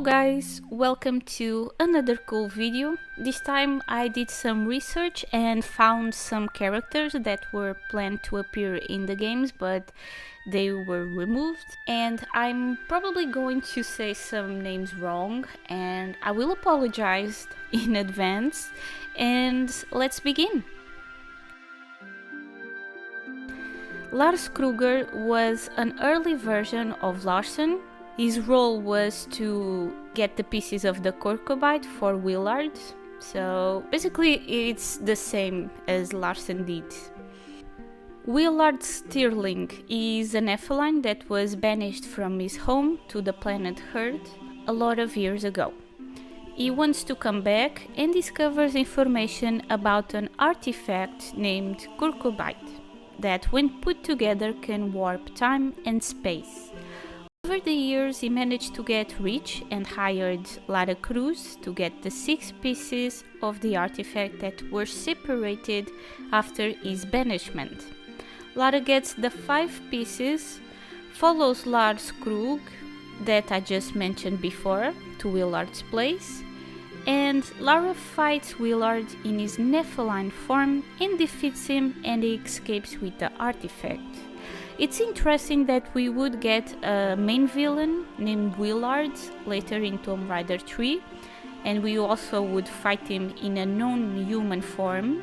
guys, welcome to another cool video. This time I did some research and found some characters that were planned to appear in the games, but they were removed, and I'm probably going to say some names wrong, and I will apologize in advance. And let's begin. Lars Kruger was an early version of Larsen. His role was to get the pieces of the Corcobite for Willard, so basically it's the same as Larsen did. Willard Stirling is an Nephilim that was banished from his home to the planet Earth a lot of years ago. He wants to come back and discovers information about an artifact named Corcobite that, when put together, can warp time and space. Over the years, he managed to get rich and hired Lara Croft to get the 6 pieces of the artifact that were separated after his banishment. Lara gets the 5 pieces, follows Lars Kruger, that I just mentioned before, to Willard's place, and Lara fights Willard in his Nephilim form and defeats him, and he escapes with the artifact. It's interesting that we would get a main villain named Willard later in Tomb Raider 3, and we also would fight him in a non-human form.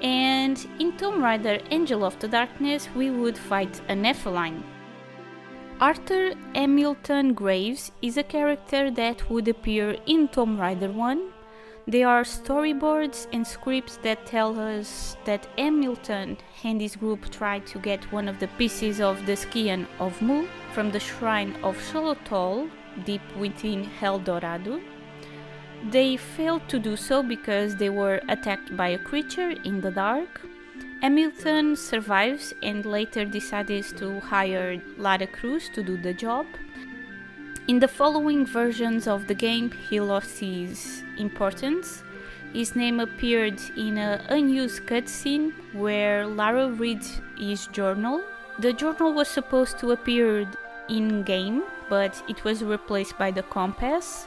And in Tomb Raider Angel of the Darkness we would fight a Nephilim. Arthur Hamilton Graves is a character that would appear in Tomb Raider 1. There are storyboards and scripts that tell us that Hamilton and his group tried to get one of the pieces of the Scion of Mu from the shrine of Xolotl, deep within El Dorado. They failed to do so because they were attacked by a creature in the dark. Hamilton survives and later decides to hire Lara Croft to do the job. In the following versions of the game, he lost his importance. His name appeared in an unused cutscene where Lara reads his journal. The journal was supposed to appear in-game, but it was replaced by the compass.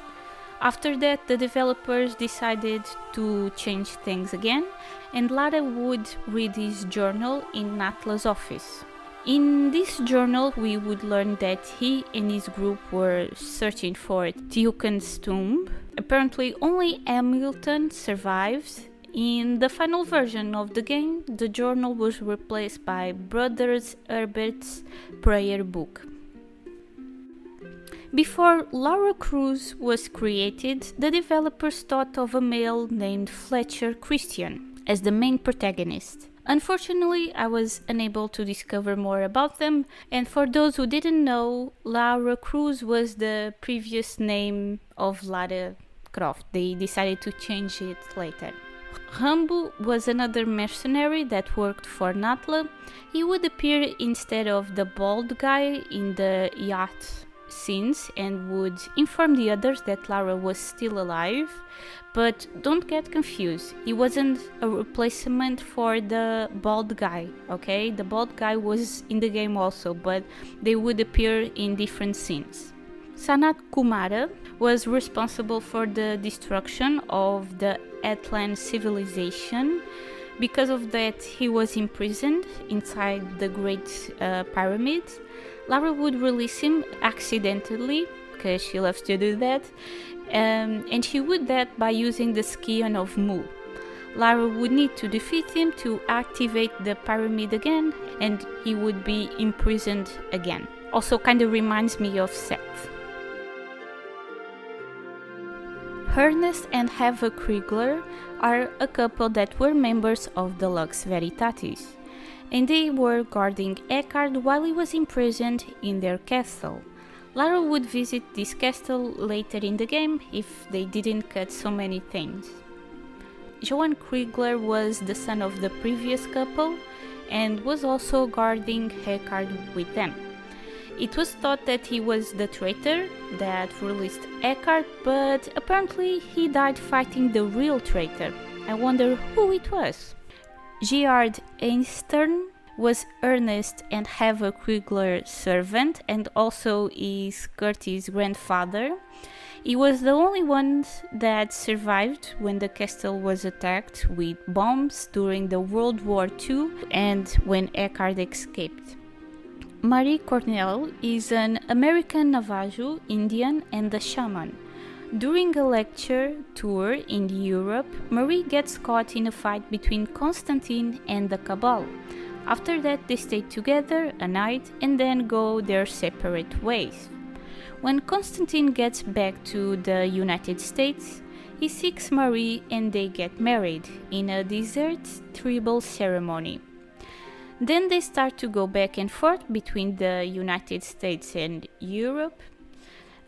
After that, the developers decided to change things again, and Lara would read his journal in Natla's office. In this journal, we would learn that he and his group were searching for Teucon's tomb. Apparently, only Hamilton survives. In the final version of the game, the journal was replaced by Brothers Herbert's prayer book. Before Lara Croft was created, the developers thought of a male named Fletcher Christian as the main protagonist. Unfortunately, I was unable to discover more about them, and for those who didn't know, Lara Croft was the previous name of Lara Croft. They decided to change it later. Rambo was another mercenary that worked for Natla. He would appear instead of the bald guy in the yacht scenes and would inform the others that Lara was still alive. But don't get confused, he wasn't a replacement for the bald guy, okay? The bald guy was in the game also, but they would appear in different scenes. Sanat Kumara was responsible for the destruction of the Atlan civilization. Because of that, he was imprisoned inside the Great Pyramid. Lara would release him accidentally, because she loves to do that, and she would that by using the Scion of Mu. Lara would need to defeat him to activate the pyramid again, and he would be imprisoned again. Also kind of reminds me of Seth. Ernest and Johan Kriegler are a couple that were members of the Lux Veritatis, and they were guarding Eckhard while he was imprisoned in their castle. Lara would visit this castle later in the game if they didn't cut so many things. Johan Kriegler was the son of the previous couple and was also guarding Eckhard with them. It was thought that he was the traitor that released Eckhard, but apparently he died fighting the real traitor. I wonder who it was. Gerard Einstern was Ernest and Johan Kriegler's servant and also his Curtis' grandfather. He was the only one that survived when the castle was attacked with bombs during the World War II and when Eckhart escaped. Marie Cornel is an American Navajo Indian and a shaman. During a lecture tour in Europe, Marie gets caught in a fight between Kostantin and the Cabal. After that, they stay together a night and then go their separate ways. When Kostantin gets back to the United States, he seeks Marie and they get married in a desert tribal ceremony. Then they start to go back and forth between the United States and Europe.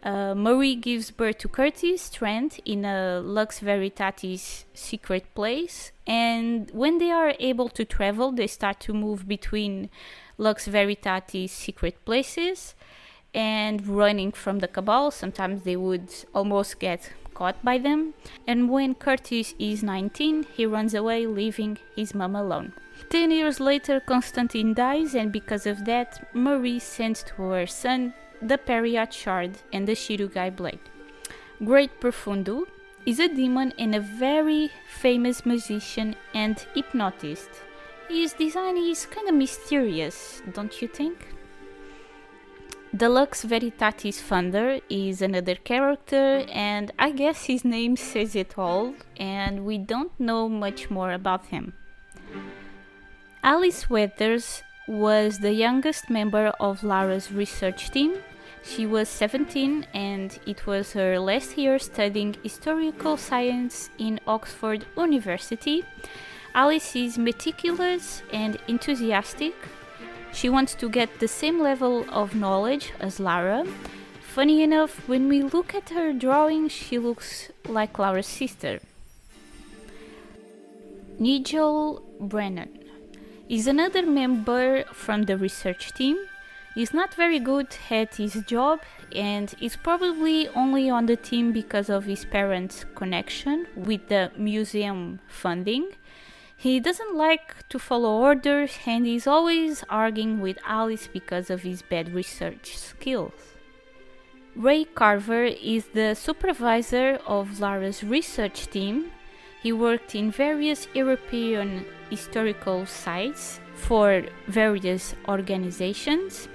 Marie gives birth to Curtis Strand in a Lux Veritatis secret place, and when they are able to travel, they start to move between Lux Veritatis secret places and running from the Cabal. Sometimes they would almost get caught by them, and when Curtis is 19, he runs away, leaving his mom alone. 10 years later, Constantine dies, and because of that, Marie sends to her son the Periat Shard and the Shirugai Blade. Great Profundo is a demon and a very famous musician and hypnotist. His design is kind of mysterious, don't you think? The Lux Veritatis Thunder is another character, and I guess his name says it all, and we don't know much more about him. Alice Weathers was the youngest member of Lara's research team. She was 17 and it was her last year studying historical science in Oxford University. Alice is meticulous and enthusiastic. She wants to get the same level of knowledge as Lara. Funny enough, when we look at her drawing, she looks like Lara's sister. Nigel Brennan is another member from the research team. He's not very good at his job and is probably only on the team because of his parents' connection with the museum funding. He doesn't like to follow orders and is always arguing with Alice because of his bad research skills. Ray Carver is the supervisor of Lara's research team. He worked in various European historical sites for various organizations.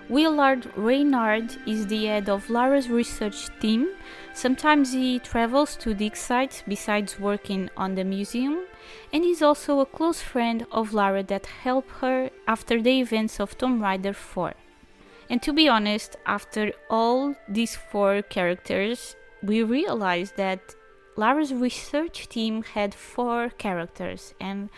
Willard Raynard is the head of Lara's research team. Sometimes he travels to dig sites besides working on the museum, and he's also a close friend of Lara that helped her after the events of Tomb Raider 4. And to be honest, after all these 4 characters, we realized that Lara's research team had 4 characters, and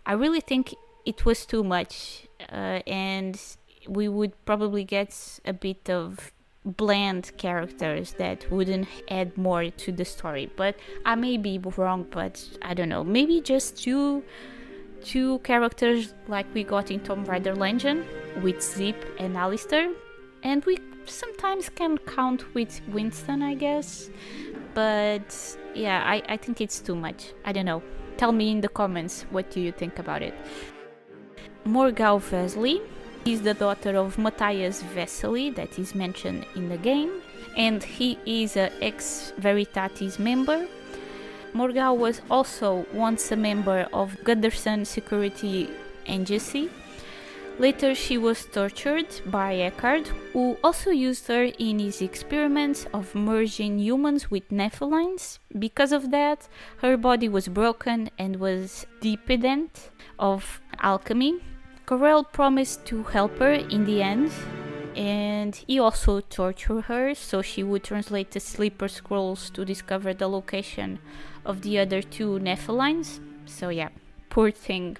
I really think it was too much, and we would probably get a bit of bland characters that wouldn't add more to the story. But I may be wrong, but I don't know. Maybe just two characters like we got in Tomb Raider Legend with Zip and Alistair, and we sometimes can count with Winston, I guess. But yeah, I think it's too much. I don't know. Tell me in the comments, what do you think about it? Morgau Vesely is the daughter of Matthias Vesely that is mentioned in the game, and he is an ex-Veritatis member. Morgau was also once a member of Gunderson Security Agency. Later she was tortured by Eckhart, who also used her in his experiments of merging humans with Nephilines. Because of that, her body was broken and was dependent of alchemy. Cornel promised to help her in the end, and he also tortured her so she would translate the Sleeper Scrolls to discover the location of the other 2 Nephilines. So yeah, poor thing.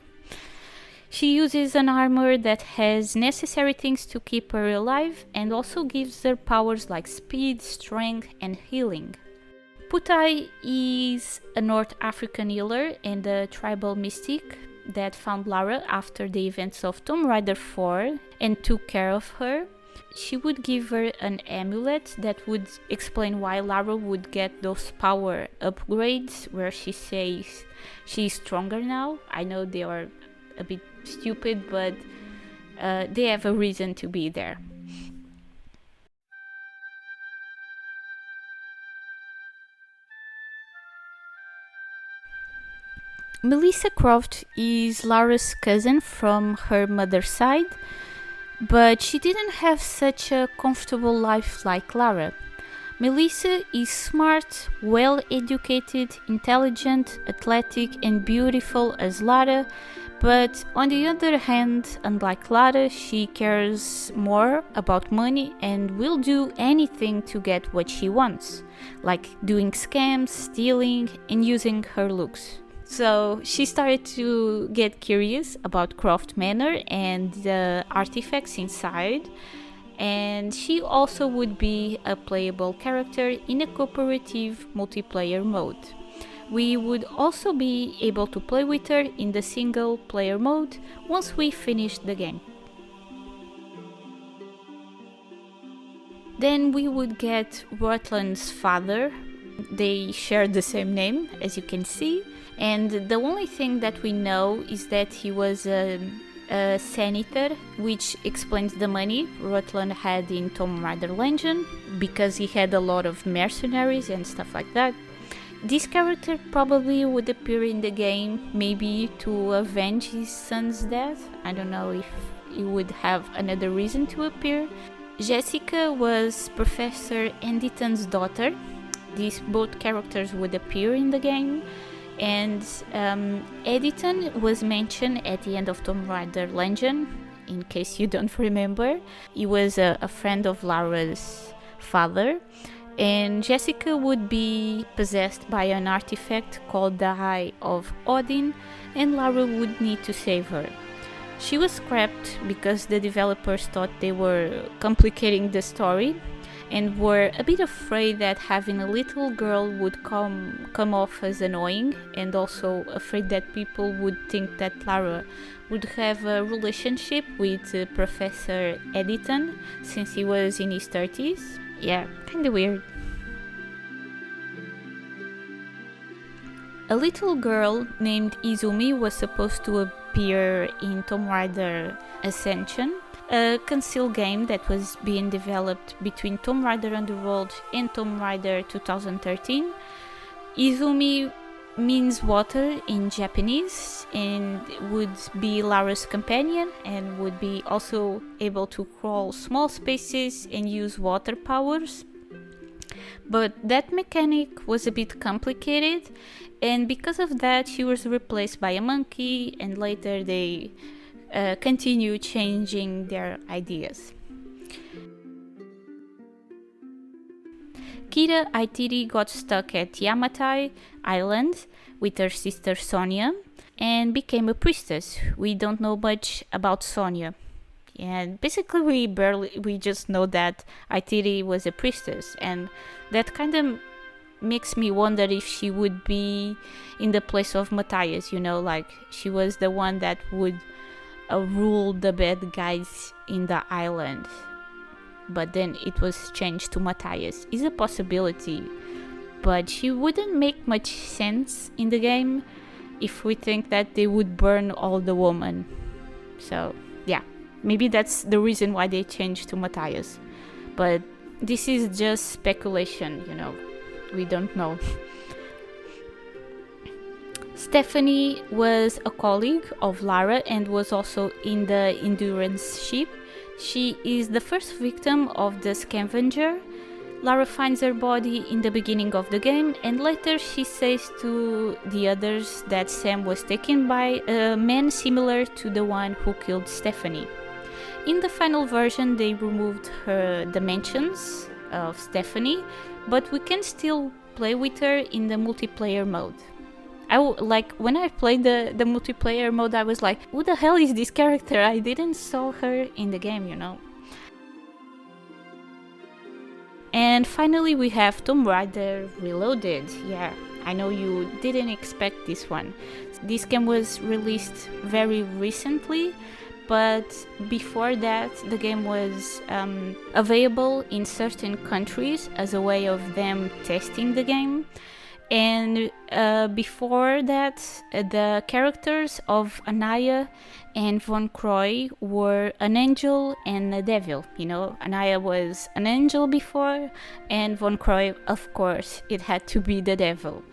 She uses an armor that has necessary things to keep her alive and also gives her powers like speed, strength and healing. Putai is a North African healer and a tribal mystic that found Lara after the events of Tomb Raider 4 and took care of her. She would give her an amulet that would explain why Lara would get those power upgrades where she says she's stronger now. I know they are a bit stupid, but they have a reason to be there. Melissa Croft is Lara's cousin from her mother's side, but she didn't have such a comfortable life like Lara. Melissa is smart, well-educated, intelligent, athletic and beautiful as Lara, but on the other hand, unlike Lara, she cares more about money and will do anything to get what she wants, like doing scams, stealing and using her looks. So she started to get curious about Croft Manor and the artifacts inside, and she also would be a playable character in a cooperative multiplayer mode. We would also be able to play with her in the single player mode once we finished the game. Then we would get Rutland's father. They share the same name, as you can see, and the only thing that we know is that he was a senator, which explains the money Rutland had in Tomb Raider Legend, because he had a lot of mercenaries and stuff like that. This character probably would appear in the game, maybe to avenge his son's death. I don't know if he would have another reason to appear. Jessica was Professor Eddington's daughter. These both characters would appear in the game. And Eddington was mentioned at the end of Tomb Raider Legend, in case you don't remember. He was a friend of Lara's father, and Jessica would be possessed by an artifact called the Eye of Odin, and Lara would need to save her. She was scrapped because the developers thought they were complicating the story and were a bit afraid that having a little girl would come off as annoying, and also afraid that people would think that Lara would have a relationship with Professor Eddington since he was in his 30s. Yeah, kinda weird. A little girl named Izumi was supposed to appear in Tomb Raider Ascension, a concealed game that was being developed between Tomb Raider Underworld and Tomb Raider 2013. Izumi means water in Japanese and would be Lara's companion and would be also able to crawl small spaces and use water powers. But that mechanic was a bit complicated, and because of that she was replaced by a monkey, and later they continue changing their ideas. Kira Aitiri got stuck at Yamatai Island with her sister Sonia and became a priestess. We don't know much about Sonia. And basically we just know that Aitiri was a priestess, and that kind of makes me wonder if she would be in the place of Matthias, you know, like she was the one that would rule the bad guys in the island, but then it was changed to Matthias. Is a possibility, but she wouldn't make much sense in the game if we think that they would burn all the women. So yeah, maybe that's the reason why they changed to Matthias, but this is just speculation, you know, we don't know. Stephanie was a colleague of Lara and was also in the Endurance ship. She is the first victim of the scavenger. Lara finds her body in the beginning of the game, and later she says to the others that Sam was taken by a man similar to the one who killed Stephanie. In the final version they removed her dimensions of Stephanie, but we can still play with her in the multiplayer mode. When I played the multiplayer mode, I was like, who the hell is this character? I didn't saw her in the game, you know. And finally we have Tomb Raider Reloaded. Yeah, I know you didn't expect this one. This game was released very recently, but before that the game was available in certain countries as a way of them testing the game. And before that, the characters of Anaya and Von Croy were an angel and a devil. You know, Anaya was an angel before, and Von Croy, of course, it had to be the devil.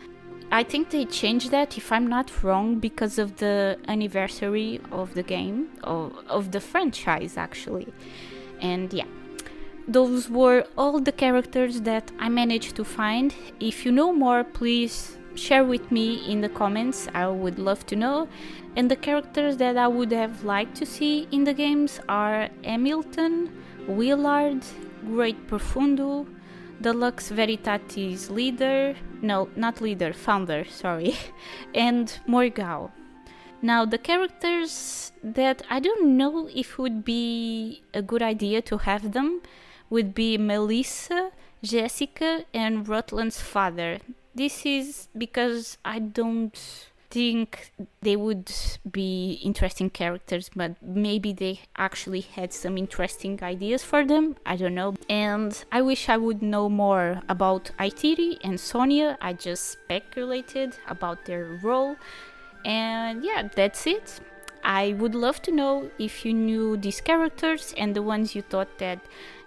I think they changed that, if I'm not wrong, because of the anniversary of the game, of the franchise actually. And yeah, those were all the characters that I managed to find. If you know more, please share with me in the comments, I would love to know. And the characters that I would have liked to see in the games are Hamilton, Willard, Great Profundo, Deluxe Veritatis leader, no, not leader, founder, sorry, and Morgau. Now, the characters that I don't know if would be a good idea to have them would be Melissa, Jessica, and Rutland's father. This is because I don't think they would be interesting characters, but maybe they actually had some interesting ideas for them, I don't know. And I wish I would know more about Aitiri and Sonia. I just speculated about their role. And yeah, that's it. I would love to know if you knew these characters and the ones you thought that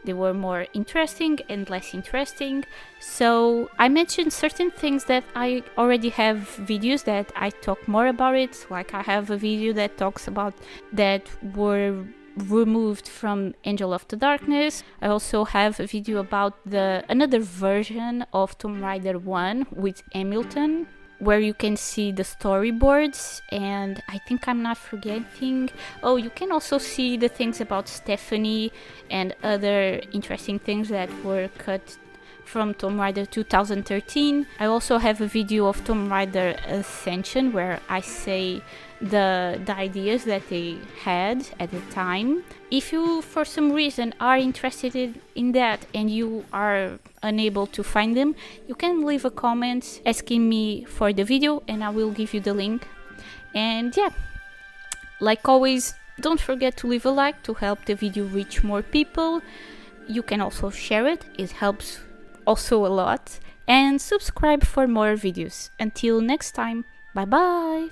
they were more interesting and less interesting. So I mentioned certain things that I already have videos that I talk more about it. Like I have a video that talks about that were removed from Angel of the Darkness. I also have a video about another version of Tomb Raider 1 with Hamilton, where you can see the storyboards, and I think I'm not forgetting. Oh, you can also see the things about Stephanie and other interesting things that were cut from Tomb Raider 2013. I also have a video of Tomb Raider Ascension where I say the ideas that they had at the time. If you for some reason are interested in that and you are unable to find them, you can leave a comment asking me for the video and I will give you the link. And yeah, like always, don't forget to leave a like to help the video reach more people. You can also share it, it helps also a lot. And subscribe for more videos. Until next time, bye bye!